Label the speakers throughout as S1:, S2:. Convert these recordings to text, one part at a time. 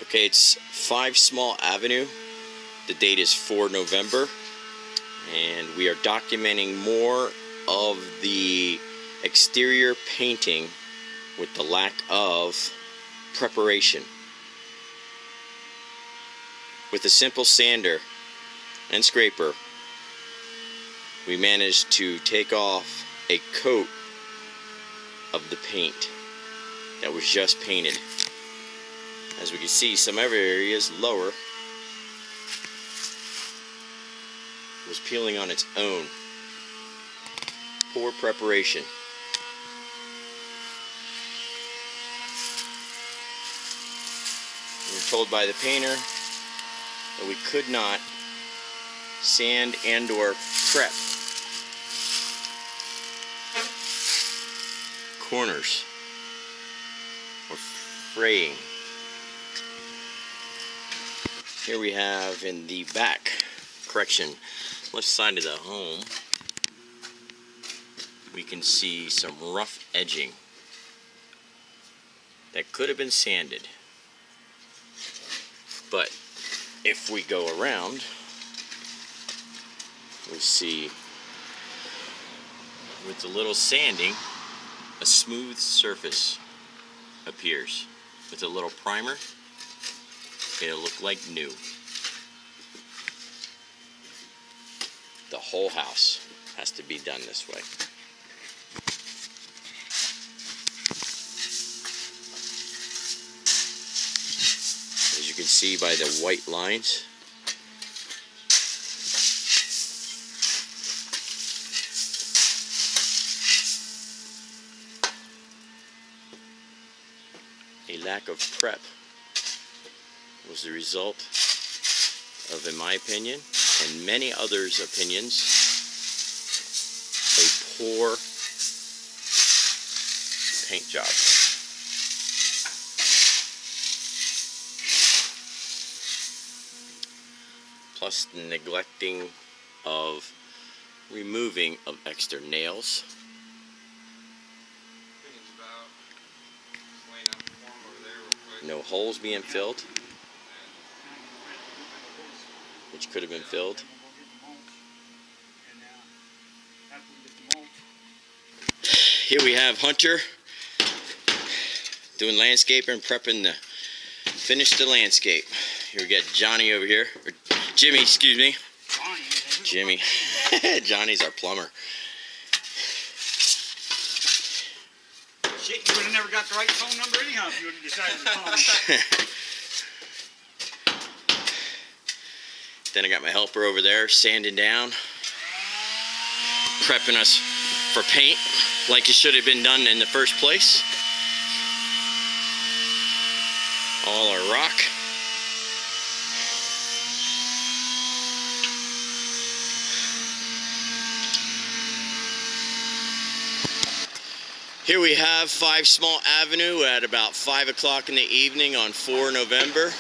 S1: Okay, it's 5 Small Avenue. The date is 4 November. And we are documenting more of the exterior painting with the lack of preparation. With a simple sander and scraper, we managed to take off a coat of the paint that was just painted. As we can see, some other areas lower was peeling on its own. Poor preparation. We were told by the painter that we could not sand and or prep corners or fraying. Here we have in the back, left side of the home, we can see some rough edging that could have been sanded. But if we go around, we see with a little sanding, a smooth surface appears. With a little primer, it'll look like new. The whole house has to be done this way. As you can see by the white lines, a lack of prep was the result of, in my opinion, and many others' opinions, a poor paint job. Plus the neglecting of removing of extra nails. No holes being filled, which could have been filled. Here we have Hunter doing landscaping and prepping to finish the landscape. Here we got Johnny over here, or Jimmy, excuse me. Jimmy. Johnny's our plumber.
S2: Shit, you would have never got the right phone number anyhow if you would have decided to call me.
S1: Then I got my helper over there sanding down, prepping us for paint like it should have been done in the first place. All our rock. Here we have 5 Small Avenue at about 5 o'clock in the evening on 4 November.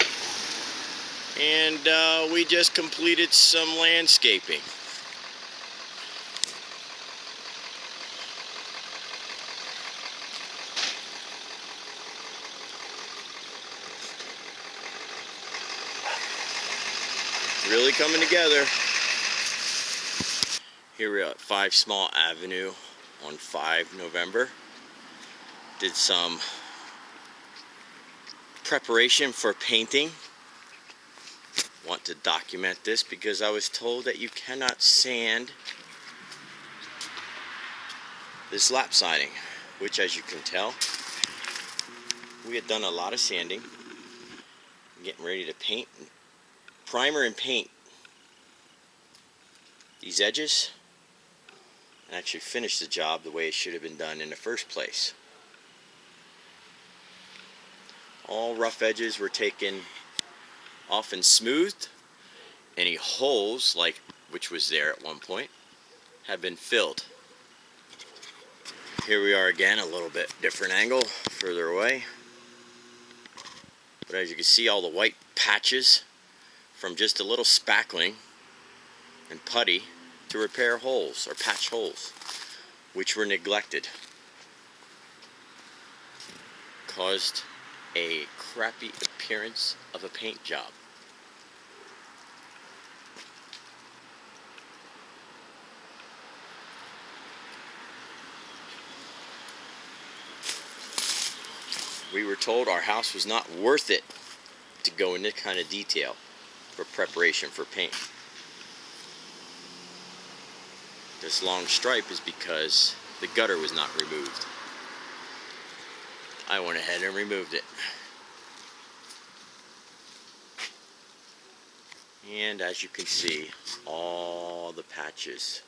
S1: And we just completed some landscaping. Really coming together. Here we are at 5 Small Avenue on 5 November. Did some preparation for painting. Want to document this because I was told that you cannot sand this lap siding, which, as you can tell, we had done a lot of sanding, getting ready to paint, primer and paint these edges, and actually finish the job the way it should have been done in the first place. All rough edges were taken off and smoothed. Any holes, which was there at one point, have been filled. Here we are again, a little bit different angle, further away. But as you can see, all the white patches from just a little spackling and putty to repair holes or patch holes, which were neglected. Caused a crappy appearance of a paint job. We were told our house was not worth it to go into kind of detail for preparation for paint. This long stripe is because the gutter was not removed. I went ahead and removed it. And as you can see, all the patches,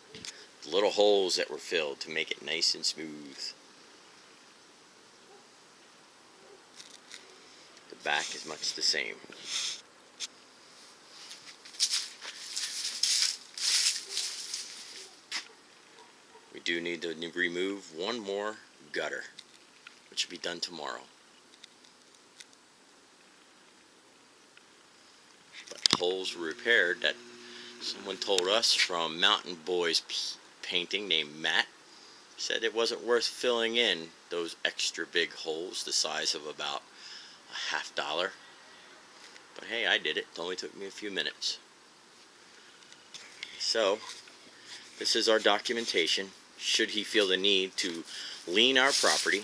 S1: the little holes that were filled to make it nice and smooth. The back is much the same. We do need to remove one more gutter, which will be done tomorrow. But holes were repaired that someone told us from Mountain Boys Painting named Matt said it wasn't worth filling in those extra big holes the size of about a $50. But hey, I did it. It only took me a few minutes. So, this is our documentation. Should he feel the need to lien our property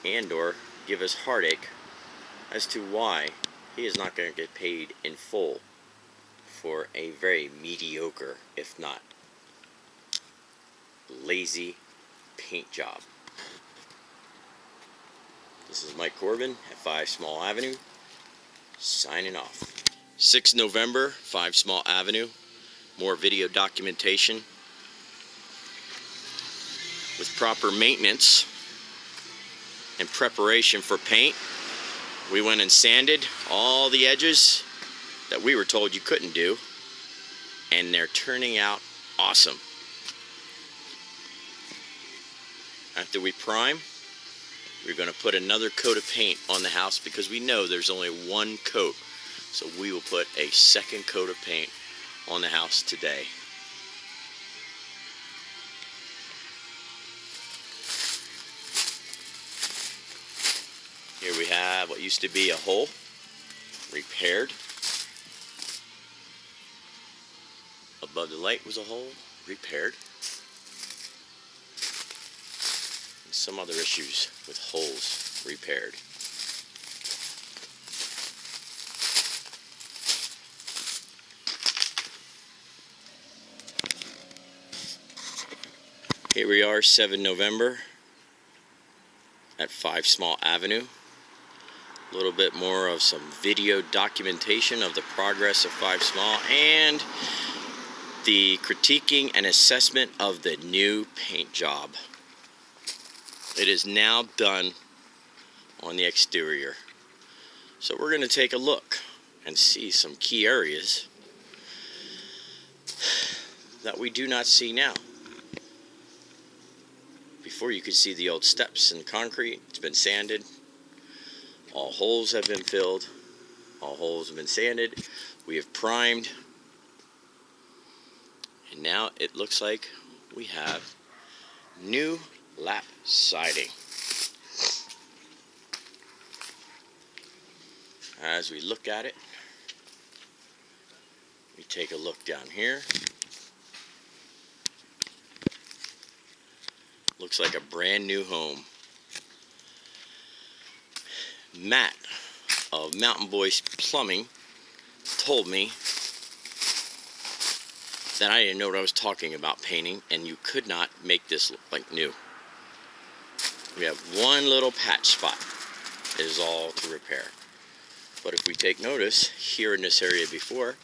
S1: and or give us heartache as to why he is not going to get paid in full for a very mediocre, if not lazy, paint job. This is Mike Corbin at 5 Small Avenue, signing off. 6 November, 5 Small Avenue. More video documentation. With proper maintenance and preparation for paint, we went and sanded all the edges that we were told you couldn't do, and they're turning out awesome. After we prime, we're going to put another coat of paint on the house because we know there's only one coat. So we will put a second coat of paint on the house today. Here we have what used to be a hole, repaired. Above the light was a hole, repaired. And some other issues with holes repaired. Here we are, 7 November at 5 Small Avenue. A little bit more of some video documentation of the progress of 5 Small and the critiquing and assessment of the new paint job. It is now done on the exterior. So we're going to take a look and see some key areas that we do not see now. Before you could see the old steps in the concrete. It's been sanded. All holes have been filled. All holes have been sanded. We have primed. And now it looks like we have new lap siding. As we look at it, we take a look down here. Looks like a brand new home. Matt of Mountain Boys Plumbing told me that I didn't know what I was talking about painting, and you could not make this look like new. We have one little patch spot. It is all to repair. But if we take notice, here in this area before,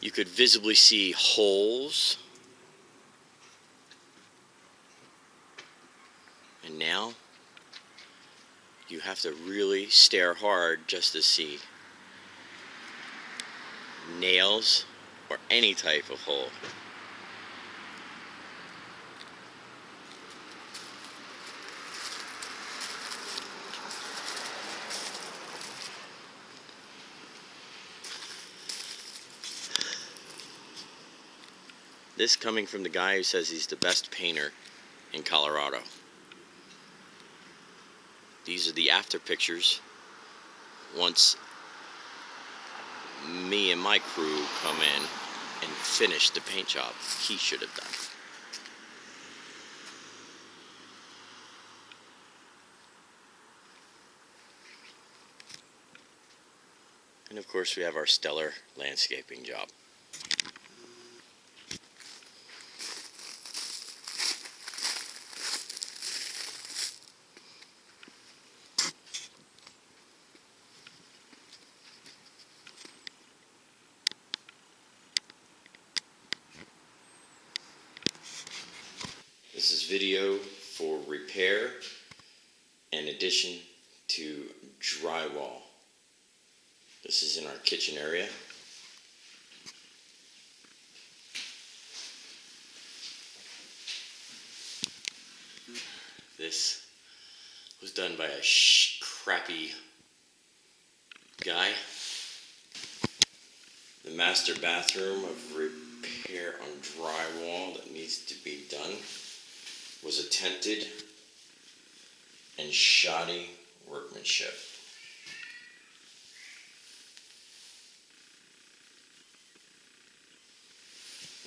S1: you could visibly see holes. And now, you have to really stare hard just to see nails or any type of hole. This coming from the guy who says he's the best painter in Colorado. These are the after pictures once me and my crew come in and finish the paint job he should have done. And of course we have our stellar landscaping job. This is video for repair in addition to drywall. This is in our kitchen area. This was done by a crappy guy. The master bathroom of repair on drywall that needs to be done was attempted and shoddy workmanship.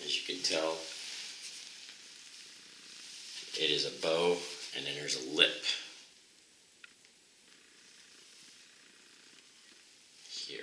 S1: As you can tell, it is a bow and then there's a lip here.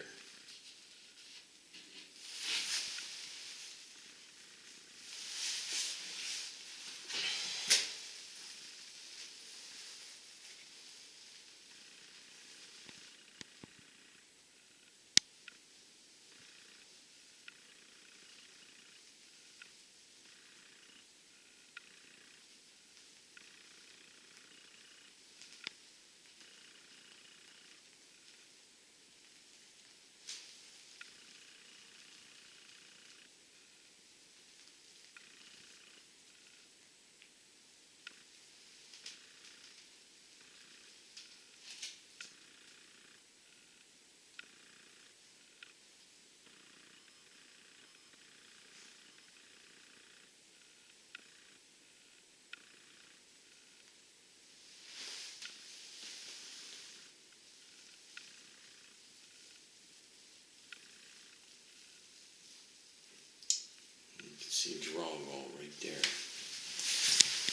S1: See a drywall right there,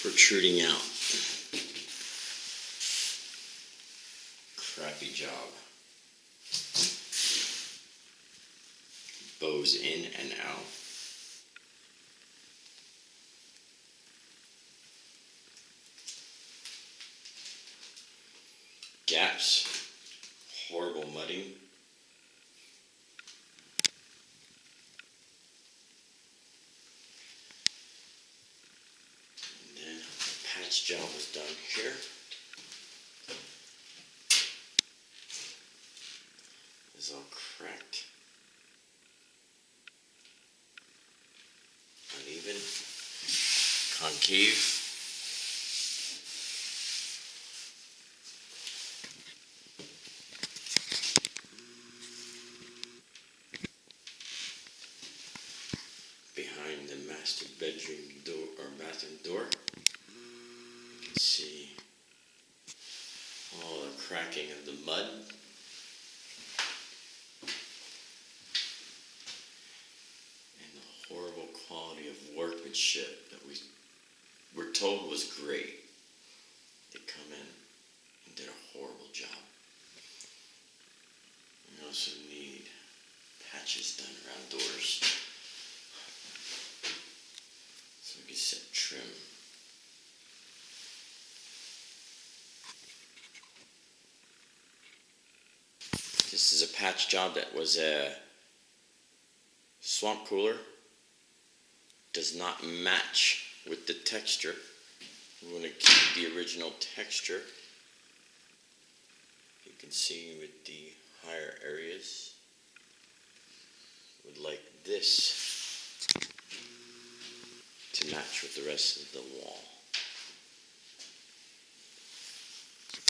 S1: protruding out. Crappy job. Bows in and out. Gaps. Horrible mudding. Patch job was done here. It's all cracked, uneven, concave. Behind the master bedroom door or bathroom door, you can see all the cracking of the mud. And the horrible quality of workmanship that we were told was great. They come in and did a horrible job. We also need patches done around doors so we can set trim. This is a patch job that was a swamp cooler. Does not match with the texture. We want to keep the original texture. You can see with the higher areas. Would like this to match with the rest of the wall.